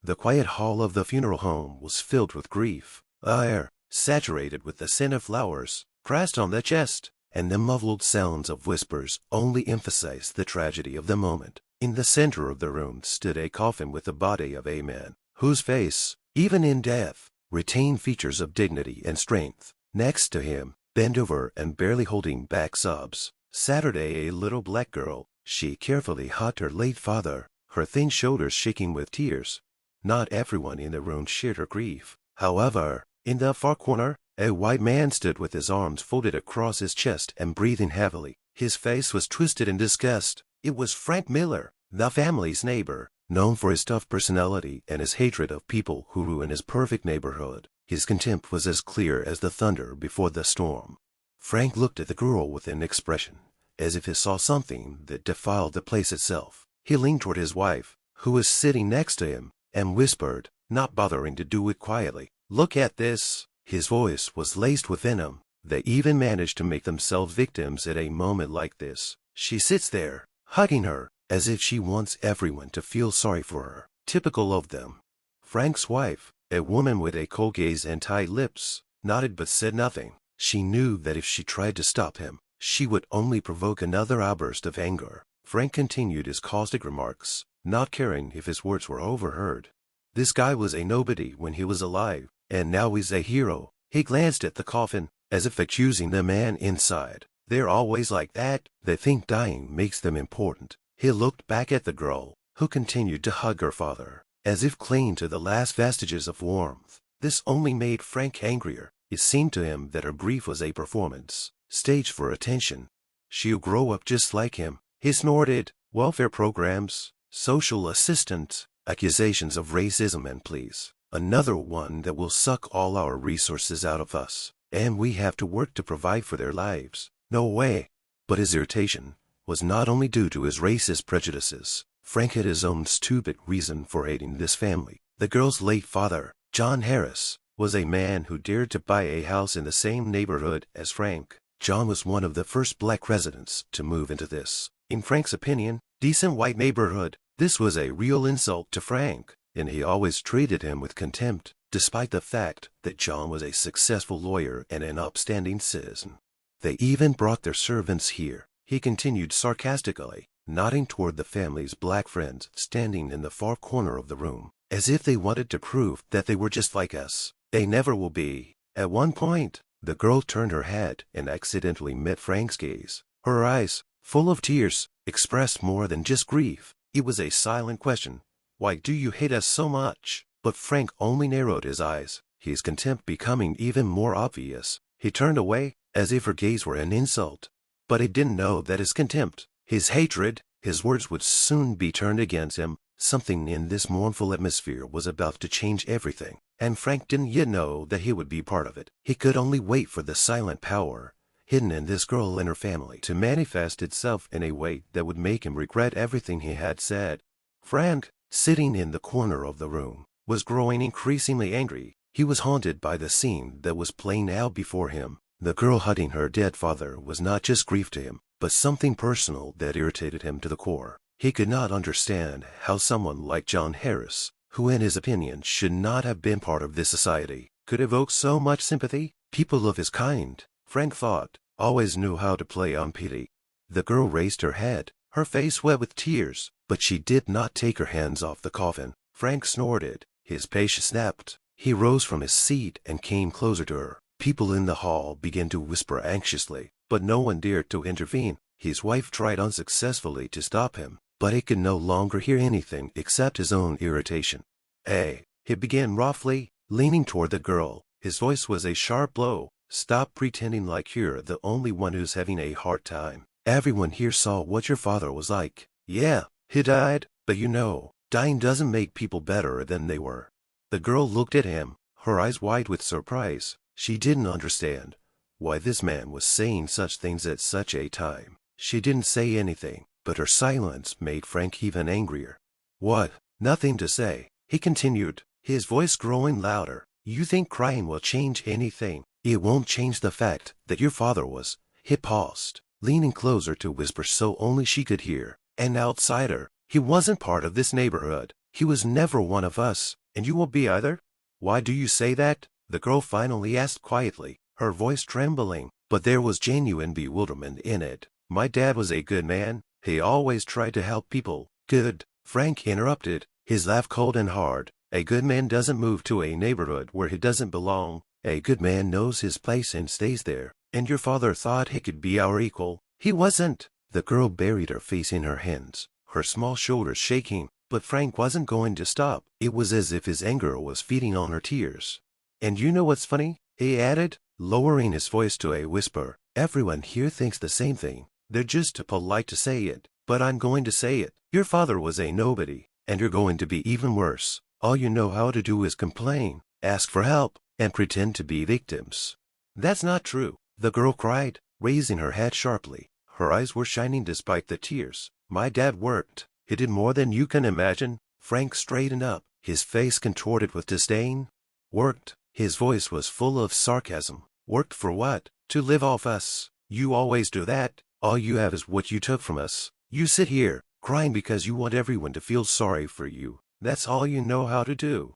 The quiet hall of the funeral home was filled with grief. Air, saturated with the scent of flowers, pressed on the chest, and the muffled sounds of whispers only emphasized the tragedy of the moment. In the center of the room stood a coffin with the body of a man, whose face, even in death, retained features of dignity and strength. Next to him, bent over and barely holding back sobs, sat a little black girl. She carefully hugged her late father, her thin shoulders shaking with tears. Not everyone in the room shared her grief. However, in the far corner, a white man stood with his arms folded across his chest and breathing heavily. His face was twisted in disgust. It was Frank Miller, the family's neighbor, known for his tough personality and his hatred of people who ruined his perfect neighborhood. His contempt was as clear as the thunder before the storm. Frank looked at the girl with an expression, as if he saw something that defiled the place itself. He leaned toward his wife, who was sitting next to him, and whispered, not bothering to do it quietly, "Look at this." His voice was laced with venom. They even managed to make themselves victims at a moment like this. She sits there, hugging her, as if she wants everyone to feel sorry for her. Typical of them. Frank's wife, a woman with a cold gaze and tight lips, nodded but said nothing. She knew that if she tried to stop him, she would only provoke another outburst of anger. Frank continued his caustic remarks, not caring if his words were overheard. This guy was a nobody when he was alive, and now he's a hero. He glanced at the coffin, as if accusing the man inside. They're always like that. They think dying makes them important. He looked back at the girl, who continued to hug her father, as if clinging to the last vestiges of warmth. This only made Frank angrier. It seemed to him that her grief was a performance, staged for attention. She'll grow up just like him, he snorted. Welfare programs, social assistance, accusations of racism, and please, another one that will suck all our resources out of us, and we have to work to provide for their lives. No way. But his irritation was not only due to his racist prejudices. Frank had his own stupid reason for hating this family. The girl's late father, John Harris, was a man who dared to buy a house in the same neighborhood as Frank. John was one of the first black residents to move into this, in Frank's opinion, decent white neighborhood. This was a real insult to Frank, and he always treated him with contempt, despite the fact that John was a successful lawyer and an upstanding citizen. They even brought their servants here, he continued sarcastically, nodding toward the family's black friends standing in the far corner of the room, as if they wanted to prove that they were just like us. They never will be. At one point, the girl turned her head and accidentally met Frank's gaze. Her eyes, full of tears, expressed more than just grief. It was a silent question. "Why do you hate us so much?" But Frank only narrowed his eyes, his contempt becoming even more obvious. He turned away, as if her gaze were an insult. But he didn't know that his contempt, his hatred, his words would soon be turned against him. Something in this mournful atmosphere was about to change everything, and Frank didn't yet know that he would be part of it. He could only wait for the silent power hidden in this girl and her family to manifest itself in a way that would make him regret everything he had said. Frank, sitting in the corner of the room, was growing increasingly angry. He was haunted by the scene that was playing out before him. The girl hugging her dead father was not just grief to him, but something personal that irritated him to the core. He could not understand how someone like John Harris, who in his opinion should not have been part of this society, could evoke so much sympathy. People of his kind, Frank thought, always knew how to play on pity. The girl raised her head, her face wet with tears, but she did not take her hands off the coffin. Frank snorted. His patience snapped. He rose from his seat and came closer to her. People in the hall began to whisper anxiously, but no one dared to intervene. His wife tried unsuccessfully to stop him, but he could no longer hear anything except his own irritation. "Hey," he began roughly, leaning toward the girl. His voice was a sharp blow. "Stop pretending like you're the only one who's having a hard time. Everyone here saw what your father was like. Yeah, he died, but you know, dying doesn't make people better than they were." The girl looked at him, her eyes wide with surprise. She didn't understand why this man was saying such things at such a time. She didn't say anything, but her silence made Frank even angrier. "What? Nothing to say," he continued, his voice growing louder. "You think crying will change anything? It won't change the fact that your father was." He paused, leaning closer to whisper so only she could hear. "An outsider. He wasn't part of this neighborhood. He was never one of us, and you won't be either. Why do you say that? The girl finally asked quietly, her voice trembling, but there was genuine bewilderment in it. My dad was a good man. He always tried to help people. Good, Frank interrupted, his laugh cold and hard. A good man doesn't move to a neighborhood where he doesn't belong. A good man knows his place and stays there. And your father thought he could be our equal. He wasn't. The girl buried her face in her hands, her small shoulders shaking. But Frank wasn't going to stop. It was as if his anger was feeding on her tears. And you know what's funny? He added, lowering his voice to a whisper. Everyone here thinks the same thing. They're just too polite to say it. But I'm going to say it. Your father was a nobody, and you're going to be even worse. All you know how to do is complain, ask for help, and pretend to be victims. That's not true, the girl cried, raising her head sharply. Her eyes were shining despite the tears. My dad worked. He did more than you can imagine. Frank straightened up, his face contorted with disdain. Worked. His voice was full of sarcasm. Worked for what? To live off us. You always do that. All you have is what you took from us. You sit here, crying because you want everyone to feel sorry for you. That's all you know how to do.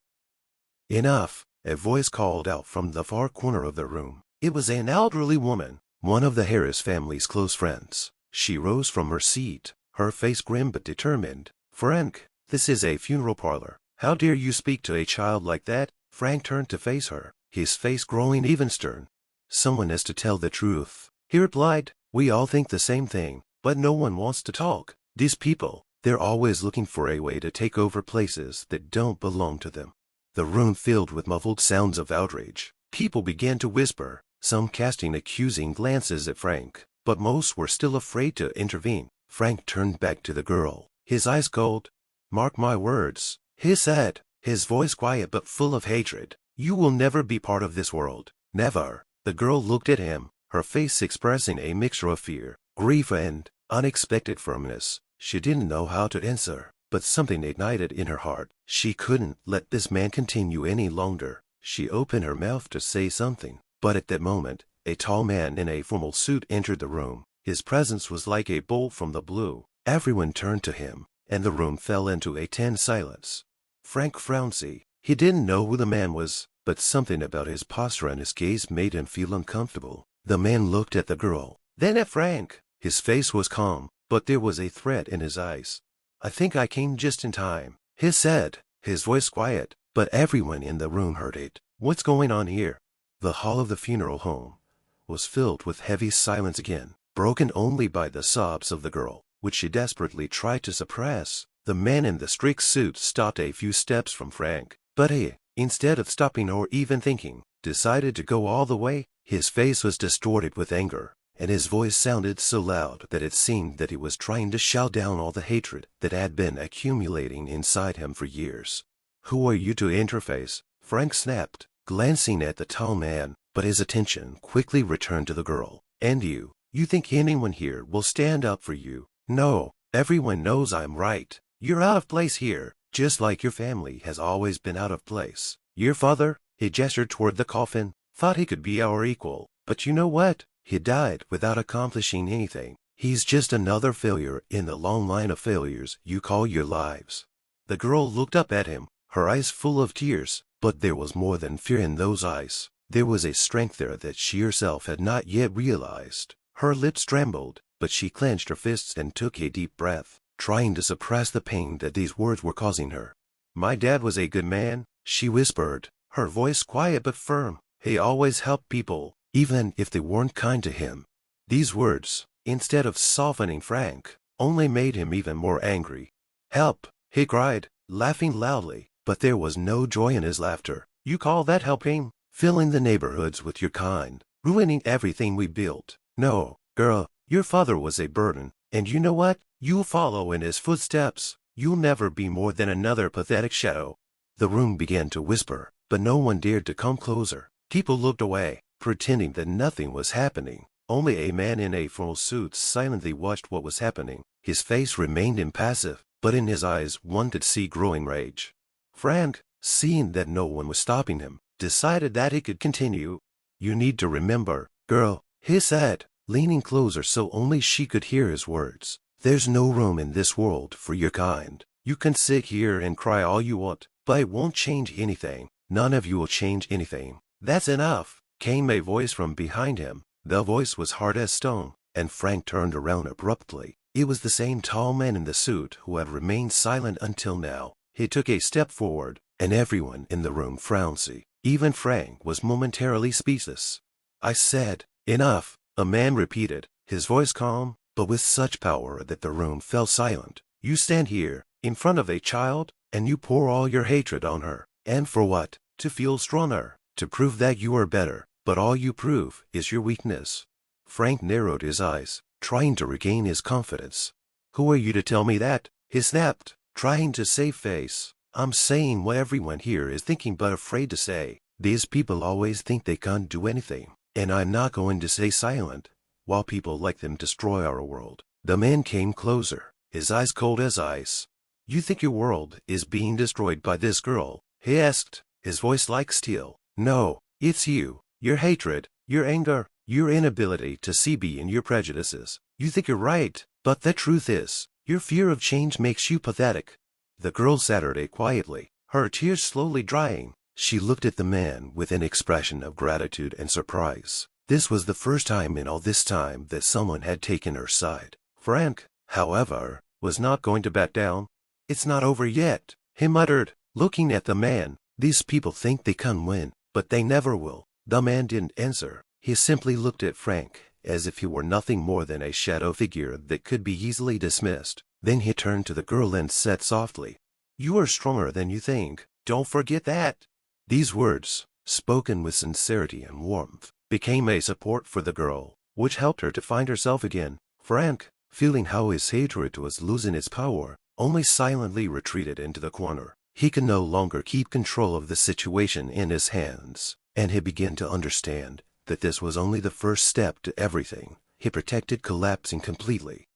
Enough, a voice called out from the far corner of the room. It was an elderly woman, one of the Harris family's close friends. She rose from her seat, her face grim but determined. Frank, this is a funeral parlor. How dare you speak to a child like that? Frank turned to face her, his face growing even stern. Someone has to tell the truth, he replied. We all think the same thing, but no one wants to talk. These people, they're always looking for a way to take over places that don't belong to them. The room filled with muffled sounds of outrage. People began to whisper, some casting accusing glances at Frank, but most were still afraid to intervene. Frank turned back to the girl, his eyes cold. Mark my words, he said, his voice quiet but full of hatred. You will never be part of this world. Never. The girl looked at him, her face expressing a mixture of fear, grief, and unexpected firmness. She didn't know how to answer, but something ignited in her heart. She couldn't let this man continue any longer. She opened her mouth to say something, but at that moment, a tall man in a formal suit entered the room. His presence was like a bolt from the blue. Everyone turned to him, and the room fell into a tense silence. Frank frowned. He didn't know who the man was, but something about his posture and his gaze made him feel uncomfortable. The man looked at the girl, then at Frank. His face was calm, but there was a threat in his eyes. I think I came just in time, he said, his voice quiet, but everyone in the room heard it. What's going on here? The hall of the funeral home was filled with heavy silence again, broken only by the sobs of the girl, which she desperately tried to suppress. The man in the strict suit stopped a few steps from Frank, but he, instead of stopping or even thinking, decided to go all the way. His face was distorted with anger, and his voice sounded so loud that it seemed that he was trying to shout down all the hatred that had been accumulating inside him for years. Who are you to interface? Frank snapped, glancing at the tall man, but his attention quickly returned to the girl. And you think anyone here will stand up for you? No, everyone knows I'm right. You're out of place here, just like your family has always been out of place. Your father, he gestured toward the coffin, thought he could be our equal, but you know what? He died without accomplishing anything. He's just another failure in the long line of failures you call your lives. The girl looked up at him, her eyes full of tears, but there was more than fear in those eyes. There was a strength there that she herself had not yet realized. Her lips trembled, but she clenched her fists and took a deep breath, trying to suppress the pain that these words were causing her. My dad was a good man, she whispered, her voice quiet but firm. He always helped people, even if they weren't kind to him. These words, instead of softening Frank, only made him even more angry. Help, he cried, laughing loudly, but there was no joy in his laughter. You call that helping? Filling the neighborhoods with your kind, ruining everything we built. No, girl, your father was a burden, and you know what? You'll follow in his footsteps. You'll never be more than another pathetic shadow. The room began to whisper, but no one dared to come closer. People looked away, pretending that nothing was happening. Only a man in a full suit silently watched what was happening. His face remained impassive, but in his eyes one could see growing rage. Frank, seeing that no one was stopping him, decided that he could continue. You need to remember, girl, he said, leaning closer so only she could hear his words. There's no room in this world for your kind. You can sit here and cry all you want, but it won't change anything. None of you will change anything. That's enough, came a voice from behind him. The voice was hard as stone, and Frank turned around abruptly. It was the same tall man in the suit who had remained silent until now. He took a step forward, and everyone in the room frowned. Even Frank was momentarily speechless. I said, enough, a man repeated, his voice calm, but with such power that the room fell silent. You stand here, in front of a child, and you pour all your hatred on her. And for what? To feel stronger, to prove that you are better, but all you prove is your weakness. Frank narrowed his eyes, trying to regain his confidence. Who are you to tell me that? He snapped, trying to save face. I'm saying what everyone here is thinking but afraid to say. These people always think they can't do anything, and I'm not going to stay silent while people like them destroy our world. The man came closer, his eyes cold as ice. You think your world is being destroyed by this girl? He asked, his voice like steel. No, it's you, your hatred, your anger, your inability to see beyond your prejudices. You think you're right, but the truth is, your fear of change makes you pathetic. The girl sat there quietly, her tears slowly drying. She looked at the man with an expression of gratitude and surprise. This was the first time in all this time that someone had taken her side. Frank, however, was not going to back down. It's not over yet, he muttered, looking at the man. These people think they can win, but they never will. The man didn't answer. He simply looked at Frank, as if he were nothing more than a shadow figure that could be easily dismissed. Then he turned to the girl and said softly, "You are stronger than you think. Don't forget that." These words, spoken with sincerity and warmth, became a support for the girl, which helped her to find herself again. Frank, feeling how his hatred was losing its power, only silently retreated into the corner. He could no longer keep control of the situation in his hands, and he began to understand that this was only the first step to everything he protected collapsing completely.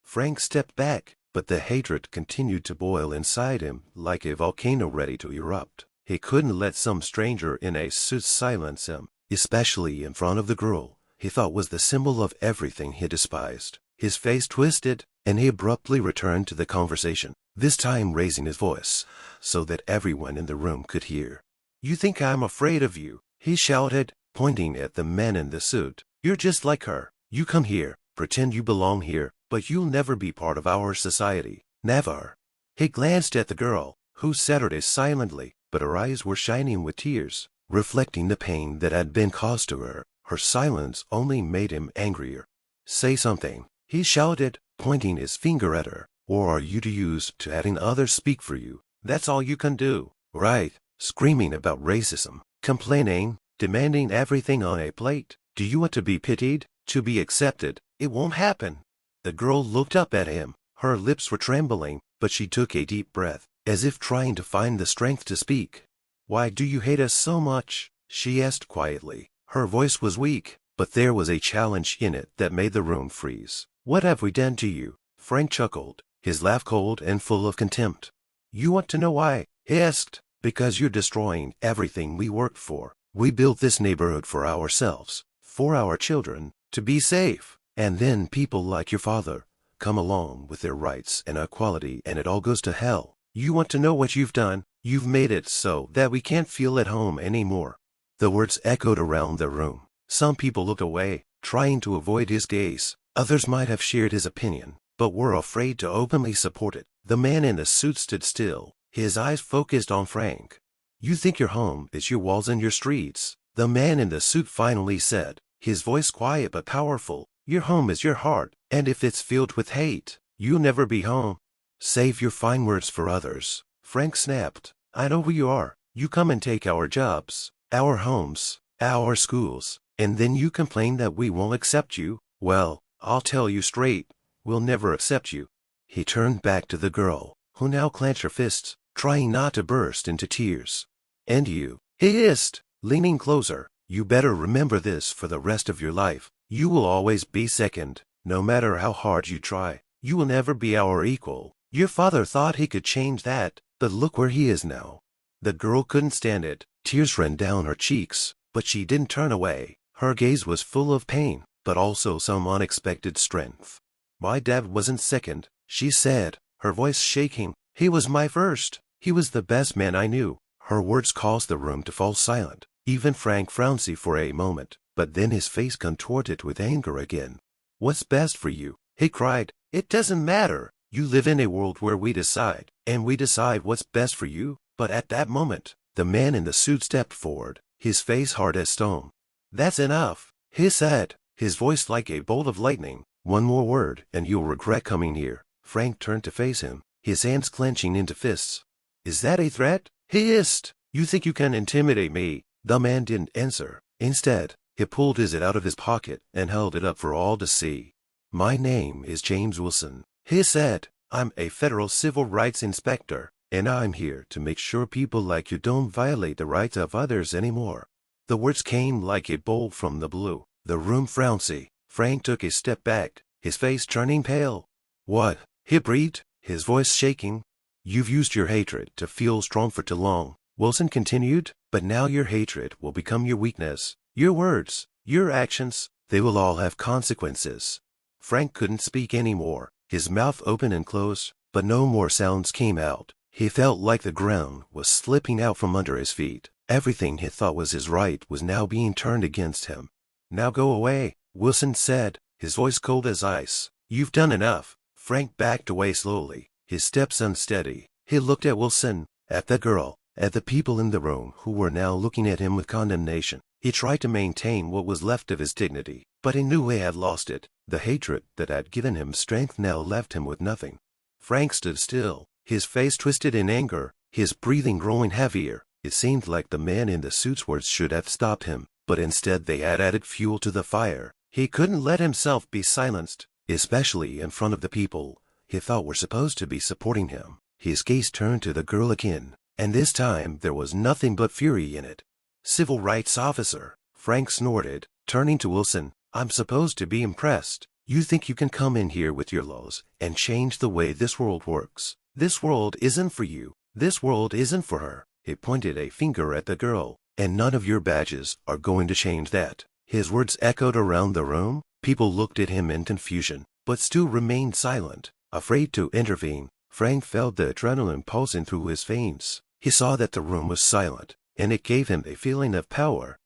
Frank stepped back, but the hatred continued to boil inside him like a volcano ready to erupt. He couldn't let some stranger in a suit silence him, especially in front of the girl he thought was the symbol of everything he despised. His face twisted, and he abruptly returned to the conversation, this time raising his voice so that everyone in the room could hear. "You think I'm afraid of you," he shouted, pointing at the man in the suit. "You're just like her. You come here, pretend you belong here, but you'll never be part of our society. Never." He glanced at the girl, who sat there silently, but her eyes were shining with tears, reflecting the pain that had been caused to her. Her silence only made him angrier. "Say something," he shouted, pointing his finger at her. "Or are you used to having others speak for you? That's all you can do, right? Screaming about racism, complaining, demanding everything on a plate. Do you want to be pitied, to be accepted? It won't happen." The girl looked up at him. Her lips were trembling, but she took a deep breath, as if trying to find the strength to speak. "Why do you hate us so much?" she asked quietly. Her voice was weak, but there was a challenge in it that made the room freeze. "What have we done to you?" Frank chuckled, his laugh cold and full of contempt. "You want to know why?" he asked. "Because you're destroying everything we worked for. We built this neighborhood for ourselves, for our children, to be safe. And then people like your father come along with their rights and equality, and it all goes to hell. You want to know what you've done? You've made it so that we can't feel at home anymore." The words echoed around the room. Some people looked away, trying to avoid his gaze. Others might have shared his opinion, but were afraid to openly support it. The man in the suit stood still, his eyes focused on Frank. "You think your home is your walls and your streets," the man in the suit finally said, his voice quiet but powerful. "Your home is your heart, and if it's filled with hate, you'll never be home." "Save your fine words for others," Frank snapped. "I know who you are. You come and take our jobs, our homes, our schools, and then you complain that we won't accept you. Well, I'll tell you straight, we'll never accept you." He turned back to the girl, who now clenched her fists, trying not to burst into tears. "And you," he hissed, leaning closer, "you better remember this for the rest of your life. You will always be second, no matter how hard you try. You will never be our equal. Your father thought he could change that, but look where he is now." The girl couldn't stand it. Tears ran down her cheeks, but she didn't turn away. Her gaze was full of pain, but also some unexpected strength. "My dad wasn't second," she said, her voice shaking. He was my first. He was the best man I knew. Her words caused the room to fall silent. Even Frank frowned for a moment, but then his face contorted with anger again. What's best for you? He cried. It doesn't matter. You live in a world where we decide, and we decide what's best for you. But at that moment, the man in the suit stepped forward, his face hard as stone. That's enough, he said, his voice like a bolt of lightning. One more word, and you'll regret coming here. Frank turned to face him, his hands clenching into fists. Is that a threat? He hissed. You think you can intimidate me? The man didn't answer. Instead, he pulled his out of his pocket and held it up for all to see. My name is James Wilson, he said. I'm a federal civil rights inspector, and I'm here to make sure people like you don't violate the rights of others anymore. The words came like a bolt from the blue. The room frowned. Frank took a step back, his face turning pale. What? He breathed, his voice shaking. You've used your hatred to feel strong for too long, Wilson continued, but now your hatred will become your weakness. Your words, your actions, they will all have consequences. Frank couldn't speak anymore. His mouth opened and closed, but no more sounds came out. He felt like the ground was slipping out from under his feet. Everything he thought was his right was now being turned against him. Now go away, Wilson said, his voice cold as ice. You've done enough. Frank backed away slowly, his steps unsteady. He looked at Wilson, at the girl, at the people in the room who were now looking at him with condemnation. He tried to maintain what was left of his dignity, but he knew he had lost it. The hatred that had given him strength now left him with nothing. Frank stood still, his face twisted in anger, his breathing growing heavier. It seemed like the man in the suit's words should have stopped him, but instead they had added fuel to the fire. He couldn't let himself be silenced, especially in front of the people he thought were supposed to be supporting him. His gaze turned to the girl again, and this time there was nothing but fury in it. Civil rights officer, Frank snorted, turning to Wilson. I'm supposed to be impressed. You think you can come in here with your laws and change the way this world works? This world isn't for you. This world isn't for her. He pointed a finger at the girl. And none of your badges are going to change that. His words echoed around the room. People looked at him in confusion, but still remained silent, afraid to intervene. Frank felt the adrenaline pulsing through his veins. He saw that the room was silent, and it gave him a feeling of power.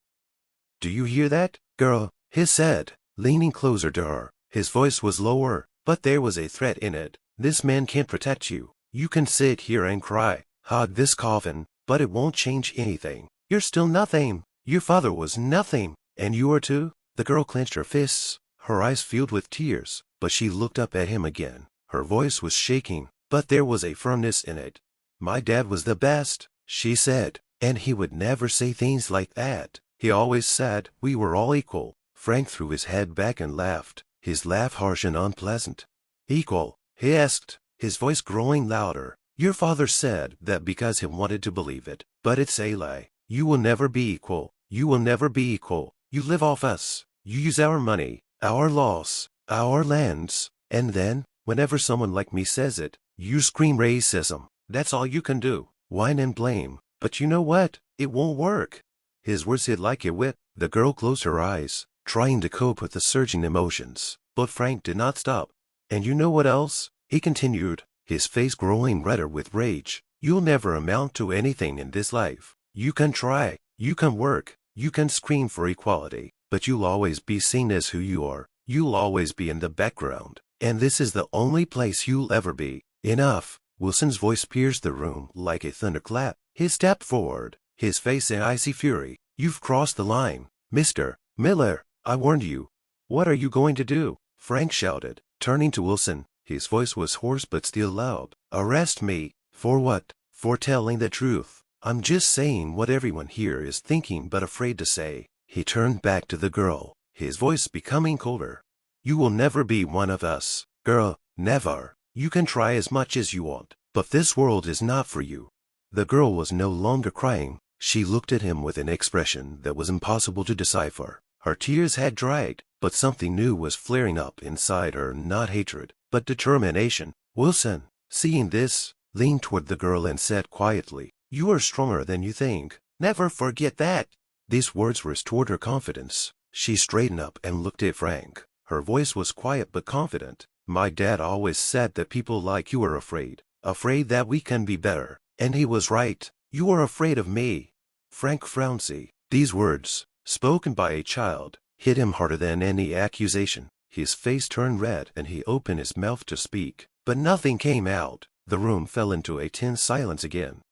Do you hear that, girl? He said, leaning closer to her. His voice was lower, but there was a threat in it. This man can't protect you. You can sit here and cry, hug this coffin, but it won't change anything. You're still nothing. Your father was nothing, and you are too. The girl clenched her fists, her eyes filled with tears, but she looked up at him again. Her voice was shaking, but there was a firmness in it. My dad was the best, she said, and he would never say things like that. He always said we were all equal. Frank threw his head back and laughed, his laugh harsh and unpleasant. Equal? He asked, his voice growing louder. Your father said that because he wanted to believe it, but it's a lie. You will never be equal. You will never be equal. You live off us. You use our money, our laws, our lands, and then, whenever someone like me says it, you scream racism. That's all you can do. Whine and blame. But you know what? It won't work. His words hit like a whip. The girl closed her eyes, trying to cope with the surging emotions. But Frank did not stop. And you know what else? He continued, his face growing redder with rage. You'll never amount to anything in this life. You can try, you can work, you can scream for equality, but you'll always be seen as who you are. You'll always be in the background, and this is the only place you'll ever be. Enough. Wilson's voice pierced the room like a thunderclap. He stepped forward, his face in icy fury. You've crossed the line, Mr. Miller. I warned you. What are you going to do? Frank shouted, turning to Wilson. His voice was hoarse but still loud. Arrest me. For what? For telling the truth. I'm just saying what everyone here is thinking but afraid to say. He turned back to the girl, his voice becoming colder. You will never be one of us, girl, never. You can try as much as you want, but this world is not for you. The girl was no longer crying. She looked at him with an expression that was impossible to decipher. Her tears had dried, but something new was flaring up inside her, not hatred, but determination. Wilson, seeing this, leaned toward the girl and said quietly, You are stronger than you think. Never forget that. These words restored her confidence. She straightened up and looked at Frank. Her voice was quiet but confident. My dad always said that people like you are afraid. afraid that we can be better. And he was right. You are afraid of me. Frank frowned. These words, spoken by a child, hit him harder than any accusation. His face turned red and he opened his mouth to speak, but nothing came out. The room fell into a tense silence again.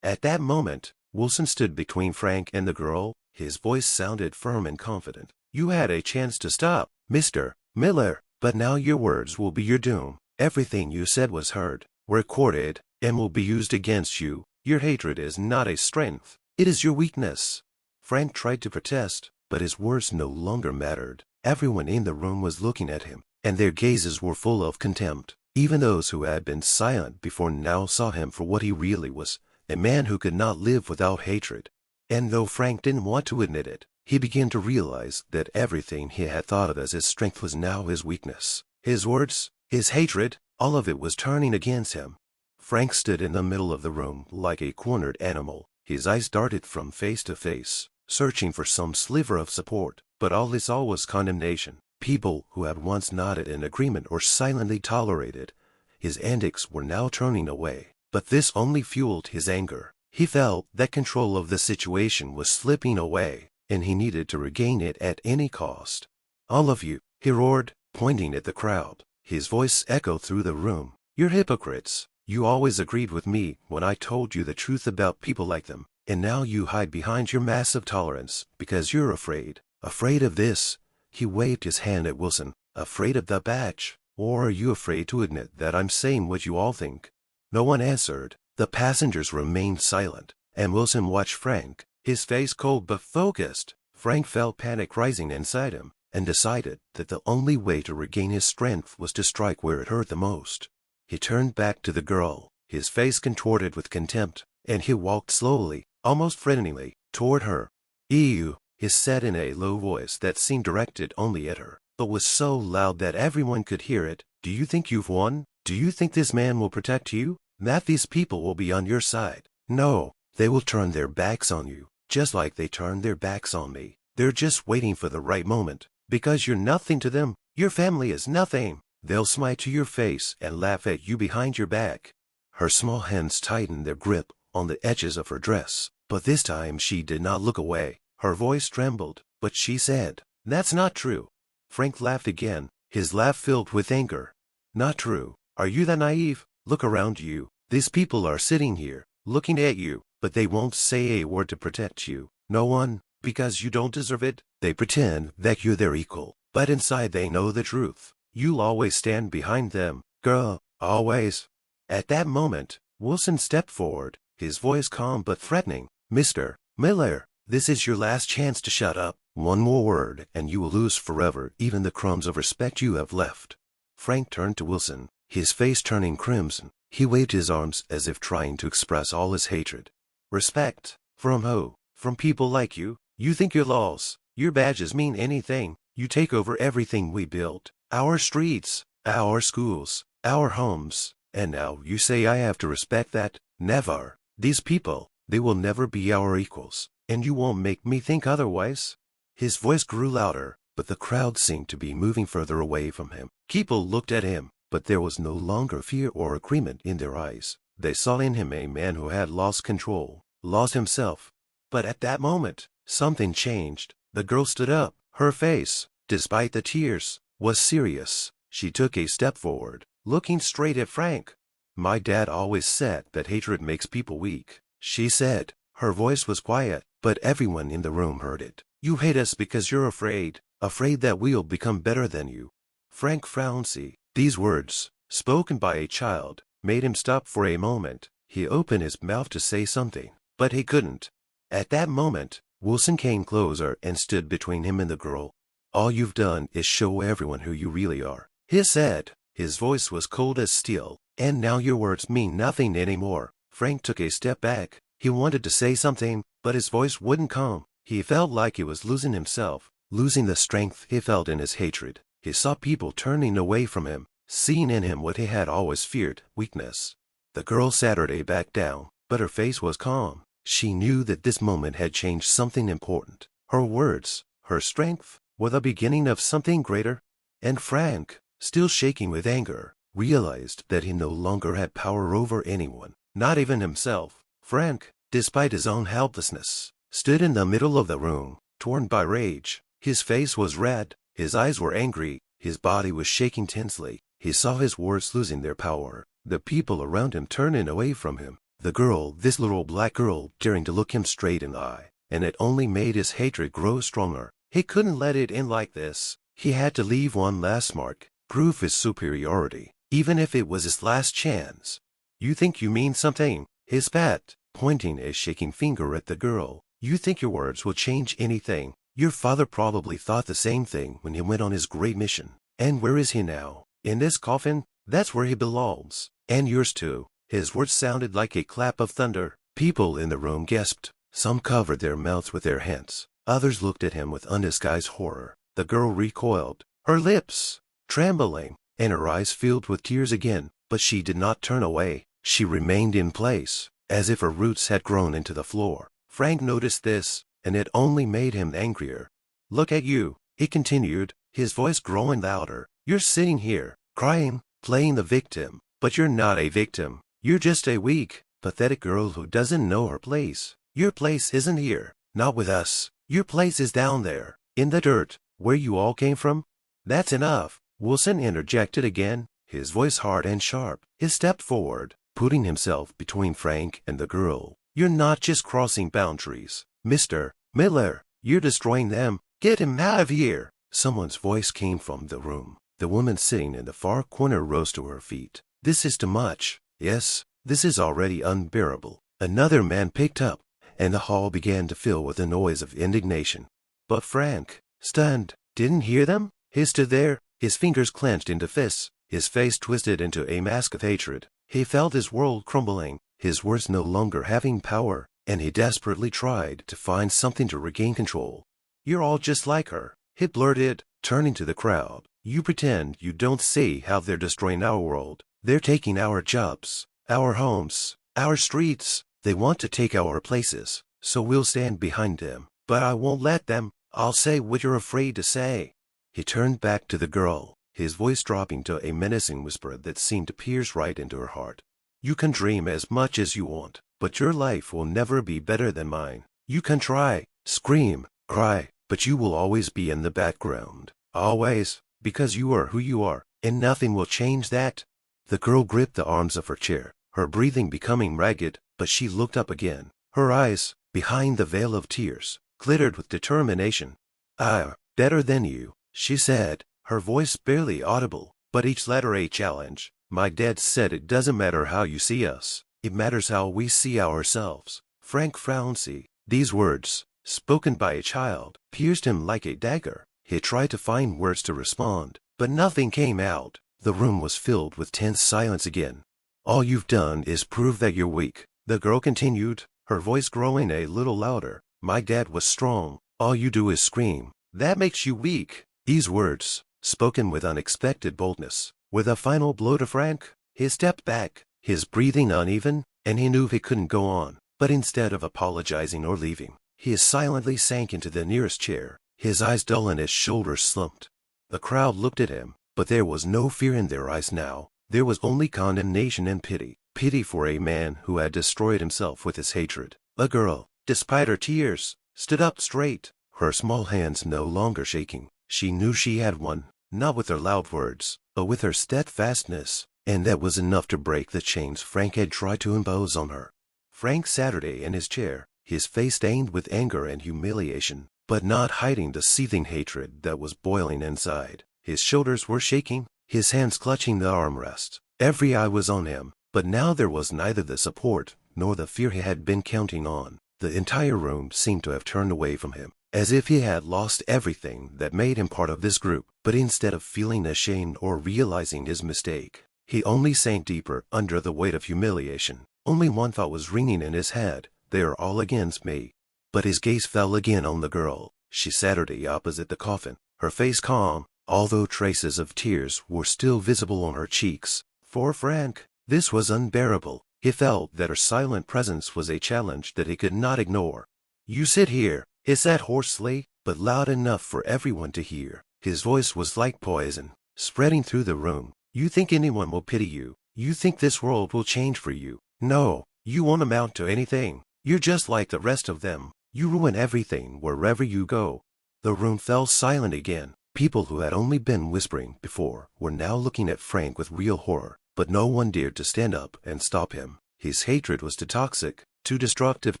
At that moment, Wilson stood between Frank and the girl. His voice sounded firm and confident. You had a chance to stop, Mr. Miller, but now your words will be your doom. Everything you said was heard, recorded, and will be used against you. Your hatred is not a strength. It is your weakness. Frank tried to protest, but his words no longer mattered. Everyone in the room was looking at him, and their gazes were full of contempt. Even those who had been silent before now saw him for what he really was, a man who could not live without hatred. And though Frank didn't want to admit it, he began to realize that everything he had thought of as his strength was now his weakness. His words, his hatred, all of it was turning against him. Frank stood in the middle of the room like a cornered animal. His eyes darted from face to face, searching for some sliver of support, but all he saw was condemnation. People who had once nodded in agreement or silently tolerated his antics were now turning away. But this only fueled his anger. He felt that control of the situation was slipping away, and he needed to regain it at any cost. All of you, he roared, pointing at the crowd. His voice echoed through the room. You're hypocrites. You always agreed with me when I told you the truth about people like them, and now you hide behind your massive tolerance because you're afraid. Afraid of this? He waved his hand at Wilson. Afraid of the badge? Or are you afraid to admit that I'm saying what you all think? No one answered. The passengers remained silent, and Wilson watched Frank, his face cold but focused. Frank felt panic rising inside him, and decided that the only way to regain his strength was to strike where it hurt the most. He turned back to the girl, his face contorted with contempt, and he walked slowly, almost threateningly, toward her. "You," he said in a low voice that seemed directed only at her, but was so loud that everyone could hear it. "Do you think you've won? Do you think this man will protect you? That these people will be on your side? No, they will turn their backs on you, just like they turned their backs on me. They're just waiting for the right moment. Because you're nothing to them, your family is nothing. They'll smite to your face and laugh at you behind your back." Her small hands tightened their grip on the edges of her dress, but this time she did not look away. Her voice trembled, but she said, "That's not true." Frank laughed again, his laugh filled with anger. "Not true? Are you that naive? Look around you. These people are sitting here, looking at you, but they won't say a word to protect you. No one, because you don't deserve it. They pretend that you're their equal, but inside they know the truth. You'll always stand behind them, girl, always." At that moment, Wilson stepped forward, his voice calm but threatening. "Mr. Miller, this is your last chance to shut up. One more word, and you will lose forever even the crumbs of respect you have left." Frank turned to Wilson, his face turning crimson. He waved his arms as if trying to express all his hatred. "Respect? From who? From people like you? You think your laws, your badges mean anything? You take over everything we built. Our streets, our schools, our homes. And now you say I have to respect that? Never. These people, they will never be our equals, and you won't make me think otherwise." His voice grew louder, but the crowd seemed to be moving further away from him. People looked at him, but there was no longer fear or agreement in their eyes. They saw in him a man who had lost control, lost himself. But at that moment, something changed. The girl stood up. Her face, despite the tears, was serious. She took a step forward, looking straight at Frank. "My dad always said that hatred makes people weak," she said. Her voice was quiet, but everyone in the room heard it. "You hate us because you're afraid that we'll become better than you." Frank frowned. These words, spoken by a child, made him stop for a moment. He opened his mouth to say something, but he couldn't. At that moment, Wilson came closer and stood between him and the girl. "All you've done is show everyone who you really are," he said. His voice was cold as steel. "And now your words mean nothing anymore." Frank took a step back. He wanted to say something, but his voice wouldn't come. He felt like he was losing himself, losing the strength he felt in his hatred. He saw people turning away from him, seeing in him what he had always feared, weakness. The girl Saturday backed down, but her face was calm. She knew that this moment had changed something important. Her words, her strength, were the beginning of something greater. And Frank, still shaking with anger, realized that he no longer had power over anyone, not even himself. Frank, despite his own helplessness, stood in the middle of the room, torn by rage. His face was red, his eyes were angry, his body was shaking tensely. He saw his words losing their power, the people around him turning away from him, the girl, this little black girl, daring to look him straight in the eye, and it only made his hatred grow stronger. He couldn't let it end like this. He had to leave one last mark, prove his superiority, even if it was his last chance. You think you mean something? He spat, pointing a shaking finger at the girl. You think your words will change anything? Your father probably thought the same thing when he went on his great mission. And where is he now? In this coffin? That's where he belongs. And yours too. His words sounded like a clap of thunder. People in the room gasped. Some covered their mouths with their hands. Others looked at him with undisguised horror. The girl recoiled, her lips trembling, and her eyes filled with tears again. But she did not turn away. She remained in place, as if her roots had grown into the floor. Frank noticed this, and it only made him angrier. Look at you, he continued, his voice growing louder. You're sitting here, crying, playing the victim. But you're not a victim. You're just a weak, pathetic girl who doesn't know her place. Your place isn't here, not with us. Your place is down there, in the dirt, where you all came from. That's enough, Wilson interjected again, his voice hard and sharp. He stepped forward, putting himself between Frank and the girl. You're not just crossing boundaries, Mr. Miller. You're destroying them. Get him out of here. Someone's voice came from the room. The woman sitting in the far corner rose to her feet. This is too much. Yes, this is already unbearable. Another man picked up, and the hall began to fill with a noise of indignation. But Frank, stunned, didn't hear them. He stood there, his fingers clenched into fists, his face twisted into a mask of hatred. He felt his world crumbling, his words no longer having power, and he desperately tried to find something to regain control. You're all just like her, he blurted, turning to the crowd. You pretend you don't see how they're destroying our world. They're taking our jobs, our homes, our streets. They want to take our places, so we'll stand behind them. But I won't let them. I'll say what you're afraid to say. He turned back to the girl, his voice dropping to a menacing whisper that seemed to pierce right into her heart. You can dream as much as you want, but your life will never be better than mine. You can try, scream, cry, but you will always be in the background. Always, because you are who you are, and nothing will change that. The girl gripped the arms of her chair, her breathing becoming ragged, but she looked up again. Her eyes, behind the veil of tears, glittered with determination. I'm better than you, she said, her voice barely audible, but each letter a challenge. My dad said it doesn't matter how you see us, it matters how we see ourselves. Frank frowned. These words, spoken by a child, pierced him like a dagger. He tried to find words to respond, but nothing came out. The room was filled with tense silence again. All you've done is prove that you're weak, the girl continued, her voice growing a little louder. My dad was strong. All you do is scream. That makes you weak. These words, spoken with unexpected boldness, were the final blow to Frank. He stepped back, his breathing uneven, and he knew he couldn't go on. But instead of apologizing or leaving, he silently sank into the nearest chair, his eyes dull and his shoulders slumped. The crowd looked at him, but there was no fear in their eyes now. There was only condemnation and pity. Pity for a man who had destroyed himself with his hatred. The girl, despite her tears, stood up straight, her small hands no longer shaking. She knew she had won, not with her loud words, but with her steadfastness, and that was enough to break the chains Frank had tried to impose on her. Frank Saturday in his chair, his face stained with anger and humiliation, but not hiding the seething hatred that was boiling inside. His shoulders were shaking, his hands clutching the armrest. Every eye was on him, but now there was neither the support nor the fear he had been counting on. The entire room seemed to have turned away from him, as if he had lost everything that made him part of this group. But instead of feeling ashamed or realizing his mistake, he only sank deeper under the weight of humiliation. Only one thought was ringing in his head: they are all against me. But his gaze fell again on the girl. She sat opposite the coffin, her face calm, although traces of tears were still visible on her cheeks. For Frank, this was unbearable. He felt that her silent presence was a challenge that he could not ignore. You sit here, he said hoarsely, but loud enough for everyone to hear. His voice was like poison, spreading through the room. You think anyone will pity you. You think this world will change for you. No, you won't amount to anything. You're just like the rest of them. You ruin everything wherever you go. The room fell silent again. People who had only been whispering before were now looking at Frank with real horror, but no one dared to stand up and stop him. His hatred was too toxic, too destructive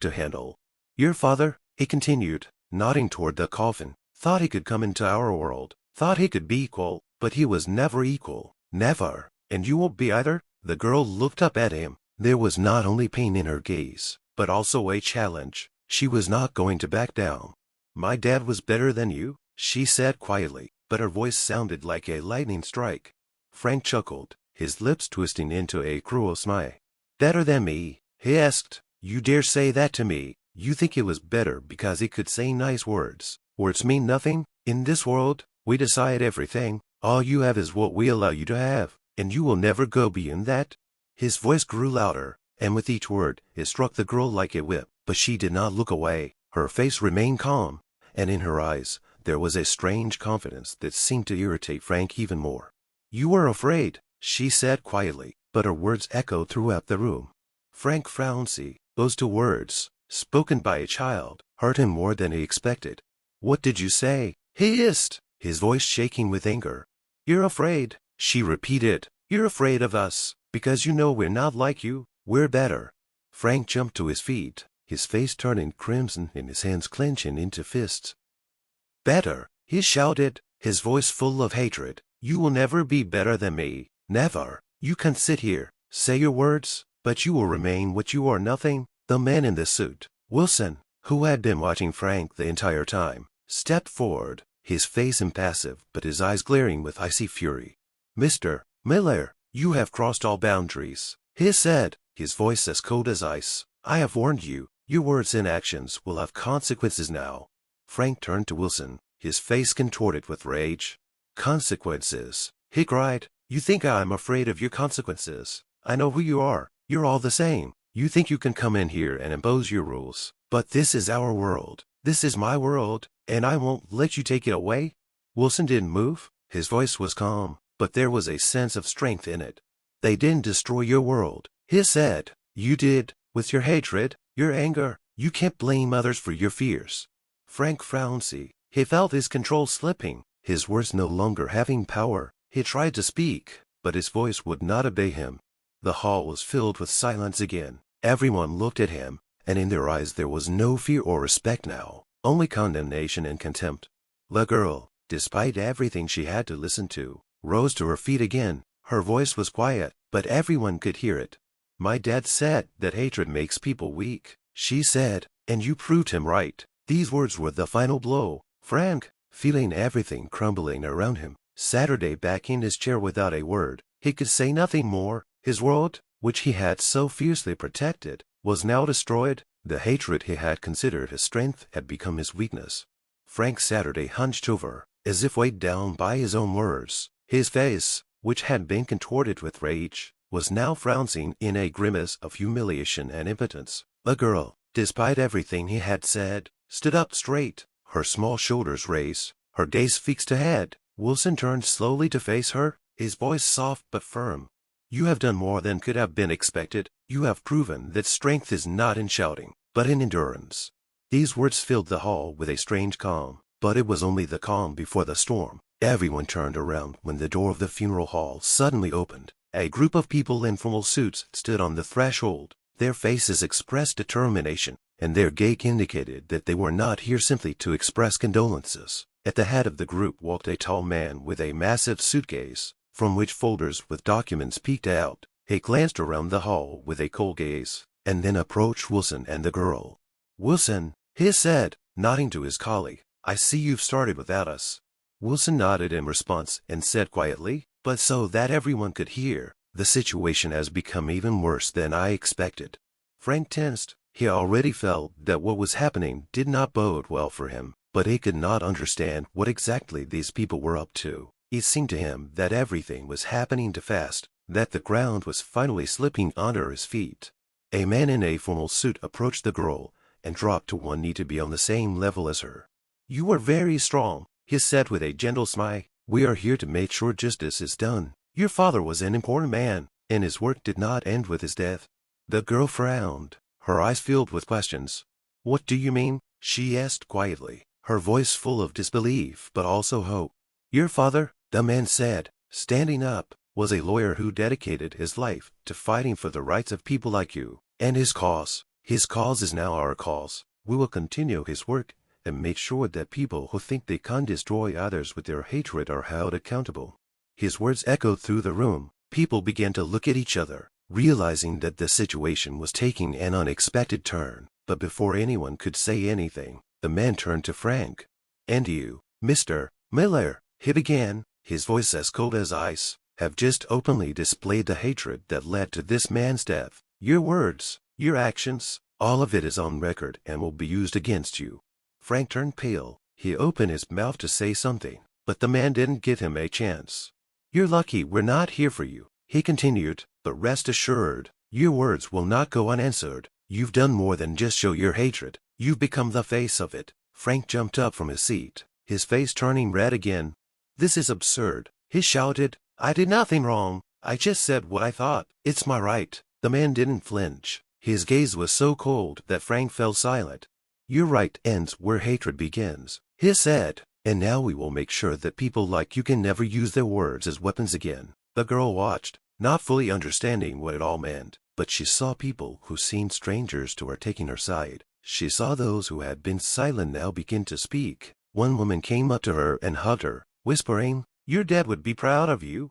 to handle. Your father, he continued, nodding toward the coffin, thought he could come into our world, thought he could be equal, but he was never equal. Never. And you won't be either? The girl looked up at him. There was not only pain in her gaze, but also a challenge. She was not going to back down. My dad was better than you, she said quietly, but her voice sounded like a lightning strike. Frank chuckled, his lips twisting into a cruel smile. Better than me? He asked. You dare say that to me? You think he was better because he could say nice words? Words mean nothing? In this world, we decide everything. All you have is what we allow you to have, and you will never go beyond that. His voice grew louder, and with each word, it struck the girl like a whip, but she did not look away. Her face remained calm, and in her eyes, there was a strange confidence that seemed to irritate Frank even more. You were afraid, she said quietly, but her words echoed throughout the room. Frank frowned. See, those two words, spoken by a child, hurt him more than he expected. What did you say? He hissed, his voice shaking with anger. You're afraid, she repeated. You're afraid of us, because you know we're not like you. We're better. Frank jumped to his feet, his face turning crimson and his hands clenching into fists. Better, he shouted, his voice full of hatred. You will never be better than me. Never. You can sit here, say your words, but you will remain what you are, nothing. The man in the suit, Wilson, who had been watching Frank the entire time, stepped forward, his face impassive but his eyes glaring with icy fury. Mr. Miller, you have crossed all boundaries, he said, his voice as cold as ice. I have warned you. Your words and actions will have consequences now. Frank turned to Wilson, his face contorted with rage. Consequences, he cried. You think I am afraid of your consequences? I know who you are. You're all the same. You think you can come in here and impose your rules. But this is our world. This is my world, and I won't let you take it away. Wilson didn't move. His voice was calm, but there was a sense of strength in it. They didn't destroy your world, he said. You did, with your hatred, your anger. You can't blame others for your fears. Frank frowned. See, he felt his control slipping, his words no longer having power. He tried to speak, but his voice would not obey him. The hall was filled with silence again. Everyone looked at him, and in their eyes there was no fear or respect now, only condemnation and contempt. The girl, despite everything she had to listen to, rose to her feet again. Her voice was quiet, but everyone could hear it. My dad said that hatred makes people weak, she said, and you proved him right. These words were the final blow. Frank, feeling everything crumbling around him, Saturday back in his chair without a word. He could say nothing more. His world, which he had so fiercely protected, was now destroyed. The hatred he had considered his strength had become his weakness. Frank Saturday hunched over, as if weighed down by his own words. His face, which had been contorted with rage, was now frowning in a grimace of humiliation and impotence. The girl, despite everything he had said, stood up straight, her small shoulders raised, her gaze fixed ahead. Wilson turned slowly to face her, his voice soft but firm. You have done more than could have been expected. You have proven that strength is not in shouting, but in endurance. These words filled the hall with a strange calm, but it was only the calm before the storm. Everyone turned around when the door of the funeral hall suddenly opened. A group of people in formal suits stood on the threshold. Their faces expressed determination, and their gait indicated that they were not here simply to express condolences. At the head of the group walked a tall man with a massive suitcase, from which folders with documents peeked out. He glanced around the hall with a cold gaze, and then approached Wilson and the girl. Wilson, he said, nodding to his colleague, I see you've started without us. Wilson nodded in response and said quietly, but so that everyone could hear, the situation has become even worse than I expected. Frank tensed. He already felt that what was happening did not bode well for him, but he could not understand what exactly these people were up to. It seemed to him that everything was happening too fast, that the ground was finally slipping under his feet. A man in a formal suit approached the girl and dropped to one knee to be on the same level as her. You are very strong, he said with a gentle smile. We are here to make sure justice is done. Your father was an important man, and his work did not end with his death. The girl frowned, her eyes filled with questions. What do you mean? She asked quietly, her voice full of disbelief but also hope. Your father, the man said, standing up, was a lawyer who dedicated his life to fighting for the rights of people like you. And his cause is now our cause. We will continue his work and make sure that people who think they can destroy others with their hatred are held accountable. His words echoed through the room. People began to look at each other, realizing that the situation was taking an unexpected turn. But before anyone could say anything, the man turned to Frank. And you, Mr. Miller, he began, his voice as cold as ice, have just openly displayed the hatred that led to this man's death. Your words, your actions, all of it is on record and will be used against you. Frank turned pale. He opened his mouth to say something, but the man didn't give him a chance. You're lucky we're not here for you, he continued, but rest assured, your words will not go unanswered. You've done more than just show your hatred. You've become the face of it. Frank jumped up from his seat, his face turning red again. This is absurd, he shouted. I did nothing wrong. I just said what I thought. It's my right. The man didn't flinch. His gaze was so cold that Frank fell silent. Your right ends where hatred begins, he said, and now we will make sure that people like you can never use their words as weapons again. The girl watched, not fully understanding what it all meant, but she saw people who seemed strangers to her taking her side. She saw those who had been silent now begin to speak. One woman came up to her and hugged her, whispering, your dad would be proud of you.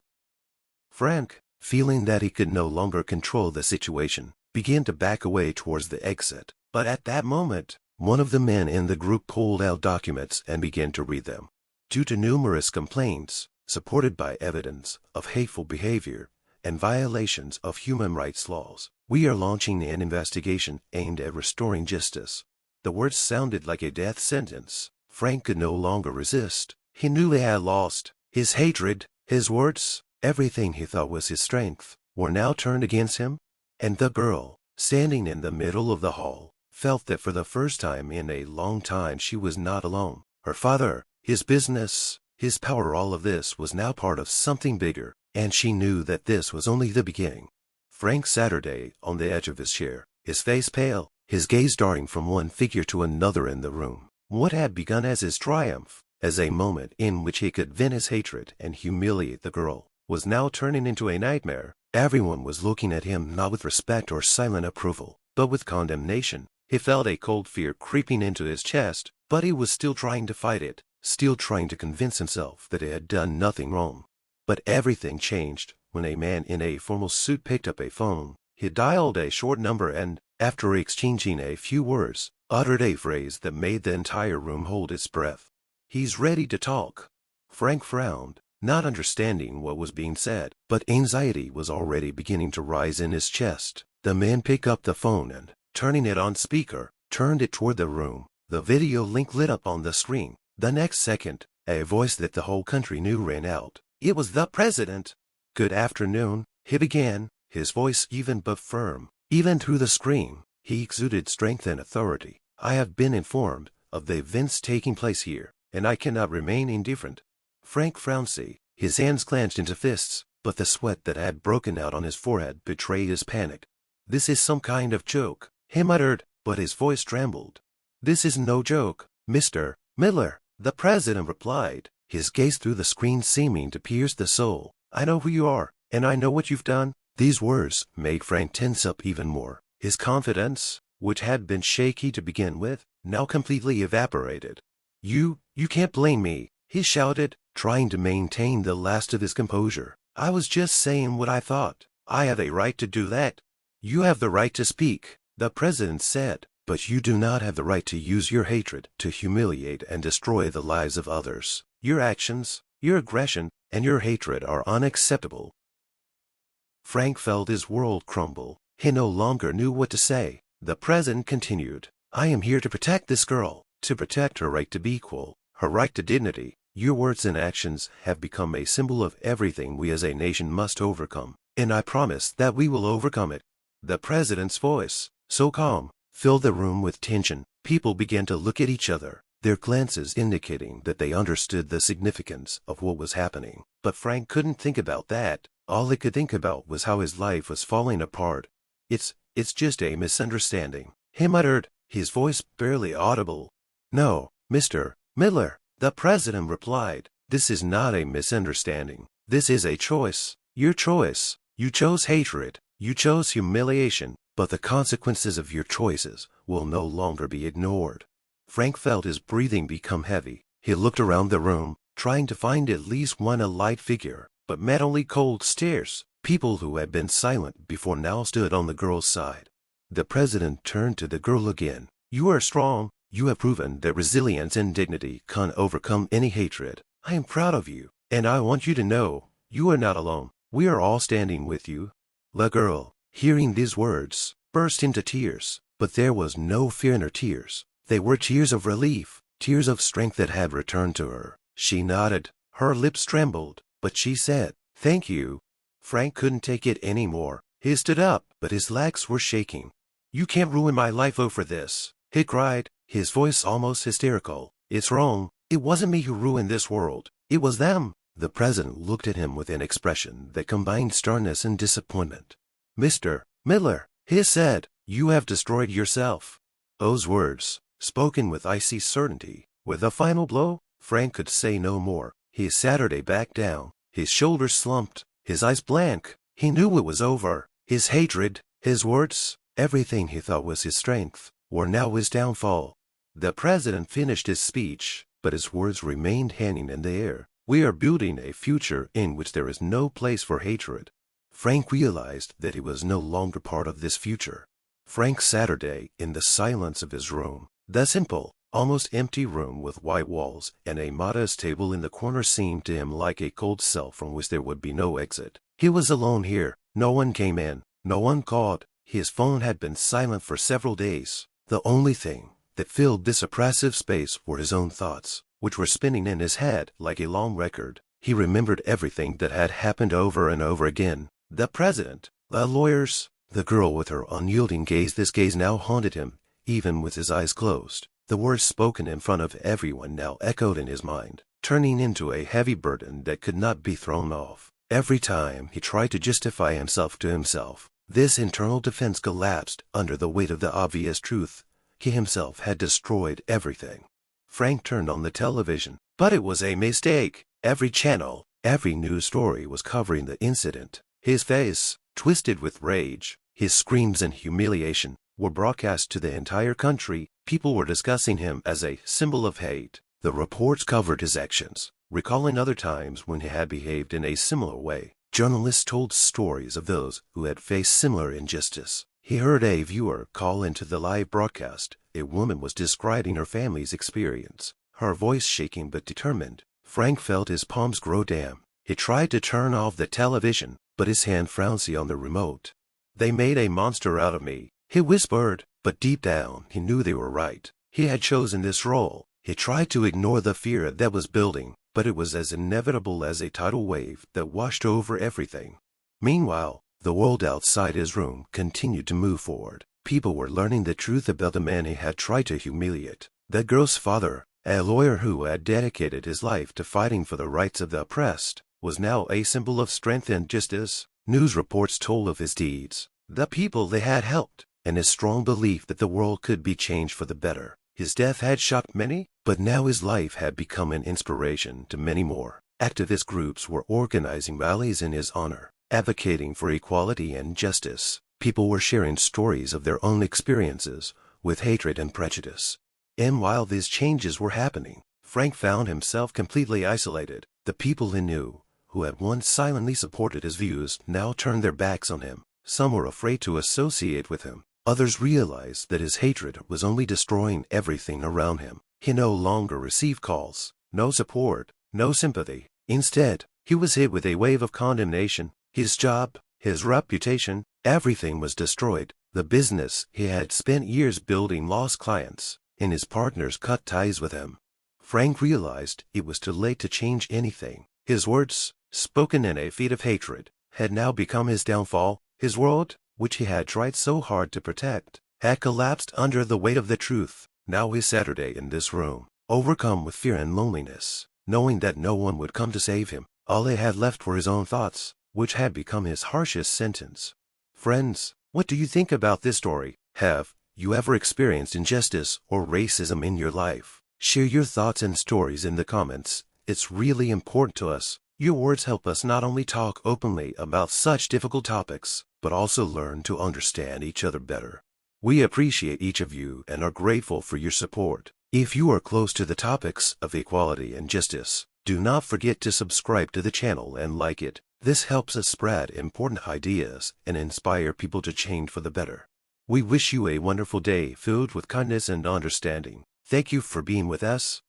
Frank, feeling that he could no longer control the situation, began to back away towards the exit. But at that moment, one of the men in the group pulled out documents and began to read them. Due to numerous complaints, supported by evidence of hateful behavior and violations of human rights laws, we are launching an investigation aimed at restoring justice. The words sounded like a death sentence. Frank could no longer resist. He knew he had lost. His hatred, his words, everything he thought was his strength, were now turned against him. And the girl, standing in the middle of the hall, felt that for the first time in a long time she was not alone. Her father, his business, his power, all of this was now part of something bigger, and she knew that this was only the beginning. Frank Saturday, on the edge of his chair, his face pale, his gaze darting from one figure to another in the room. What had begun as his triumph, as a moment in which he could vent his hatred and humiliate the girl, was now turning into a nightmare. Everyone was looking at him not with respect or silent approval, but with condemnation. He felt a cold fear creeping into his chest, but he was still trying to fight it, still trying to convince himself that he had done nothing wrong. But everything changed when a man in a formal suit picked up a phone. He dialed a short number and, after exchanging a few words, uttered a phrase that made the entire room hold its breath. He's ready to talk. Frank frowned, not understanding what was being said, but anxiety was already beginning to rise in his chest. The man picked up the phone and, turning it on speaker, turned it toward the room. The video link lit up on the screen. The next second, a voice that the whole country knew rang out. It was the president. Good afternoon, he began, his voice even but firm. Even through the screen, he exuded strength and authority. I have been informed of the events taking place here, and I cannot remain indifferent. Frank frowned, his hands clenched into fists, but the sweat that had broken out on his forehead betrayed his panic. This is some kind of joke, he muttered, but his voice trembled. This is no joke, Mr. Miller, the president replied, his gaze through the screen seeming to pierce the soul. I know who you are, and I know what you've done. These words made Frank tense up even more. His confidence, which had been shaky to begin with, now completely evaporated. You can't blame me, he shouted, trying to maintain the last of his composure. I was just saying what I thought. I have a right to do that. You have the right to speak, the president said, but you do not have the right to use your hatred to humiliate and destroy the lives of others. Your actions, your aggression, and your hatred are unacceptable. Frank felt his world crumble. He no longer knew what to say. The president continued, I am here to protect this girl, to protect her right to be equal, her right to dignity. Your words and actions have become a symbol of everything we as a nation must overcome, and I promise that we will overcome it. The president's voice, so calm, filled the room with tension. People began to look at each other, their glances indicating that they understood the significance of what was happening. But Frank couldn't think about that. All he could think about was how his life was falling apart. It's just a misunderstanding," he muttered, his voice barely audible. "No, Mr. Miller," the president replied. "This is not a misunderstanding. This is a choice. Your choice. You chose hatred. You chose humiliation. But the consequences of your choices will no longer be ignored." Frank felt his breathing become heavy. He looked around the room, trying to find at least one light figure, but met only cold stares. People who had been silent before now stood on the girl's side. The president turned to the girl again. "You are strong. You have proven that resilience and dignity can overcome any hatred. I am proud of you, and I want you to know you are not alone. We are all standing with you." The girl, hearing these words, burst into tears, but there was no fear in her tears. They were tears of relief, tears of strength that had returned to her. She nodded. Her lips trembled, but she said, "Thank you." Frank couldn't take it anymore. He stood up, but his legs were shaking. "You can't ruin my life over this," he cried, his voice almost hysterical. "It's wrong. It wasn't me who ruined this world. It was them." The president looked at him with an expression that combined sternness and disappointment. "Mr. Miller," he said, "you have destroyed yourself." Those words, spoken with icy certainty, were the final blow. Frank could say no more. He Saturday back down, his shoulders slumped, his eyes blank. He knew it was over. His hatred, his words, everything he thought was his strength, were now his downfall. The president finished his speech, but his words remained hanging in the air. "We are building a future in which there is no place for hatred." Frank realized that he was no longer part of this future. Frank Saturday, in the silence of his room, the simple, almost empty room with white walls and a modest table in the corner, seemed to him like a cold cell from which there would be no exit. He was alone here. No one came in. No one called. His phone had been silent for several days. The only thing that filled this oppressive space were his own thoughts, which were spinning in his head like a long record. He remembered everything that had happened over and over again. The president, the lawyers, the girl with her unyielding gaze. This gaze now haunted him, even with his eyes closed. The words spoken in front of everyone now echoed in his mind, turning into a heavy burden that could not be thrown off. Every time he tried to justify himself to himself, this internal defense collapsed under the weight of the obvious truth. He himself had destroyed everything. Frank turned on the television, but it was a mistake. Every channel, every news story was covering the incident. His face, twisted with rage, his screams and humiliation, were broadcast to the entire country. People were discussing him as a symbol of hate. The reports covered his actions, recalling other times when he had behaved in a similar way. Journalists told stories of those who had faced similar injustice. He heard a viewer call into the live broadcast. A woman was describing her family's experience, her voice shaking but determined. Frank felt his palms grow damp. He tried to turn off the television, but his hand frowned on the remote. "They made a monster out of me," he whispered, but deep down he knew they were right. He had chosen this role. He tried to ignore the fear that was building, but it was as inevitable as a tidal wave that washed over everything. Meanwhile, the world outside his room continued to move forward. People were learning the truth about the man he had tried to humiliate. The girl's father, a lawyer who had dedicated his life to fighting for the rights of the oppressed, was now a symbol of strength and justice. News reports told of his deeds, the people they had helped, and his strong belief that the world could be changed for the better. His death had shocked many, but now his life had become an inspiration to many more. Activist groups were organizing rallies in his honor, advocating for equality and justice. People were sharing stories of their own experiences with hatred and prejudice. And while these changes were happening, Frank found himself completely isolated. The people he knew, who had once silently supported his views, now turned their backs on him. Some were afraid to associate with him. Others realized that his hatred was only destroying everything around him. He no longer received calls, no support, no sympathy. Instead, he was hit with a wave of condemnation. His job, his reputation, everything was destroyed. The business he had spent years building lost clients, and his partners cut ties with him. Frank realized it was too late to change anything. His words, spoken in a fit of hatred, had now become his downfall. His world, which he had tried so hard to protect, had collapsed under the weight of the truth. Now he Saturday in this room, overcome with fear and loneliness, knowing that no one would come to save him, All he had left were his own thoughts, which had become his harshest sentence. Friends, what do you think about this story? Have you ever experienced injustice or racism in your life? Share your thoughts and stories in the comments. It's really important to us. Your words help us not only talk openly about such difficult topics, but also learn to understand each other better. We appreciate each of you and are grateful for your support. If you are close to the topics of equality and justice, do not forget to subscribe to the channel and like it. This helps us spread important ideas and inspire people to change for the better. We wish you a wonderful day filled with kindness and understanding. Thank you for being with us.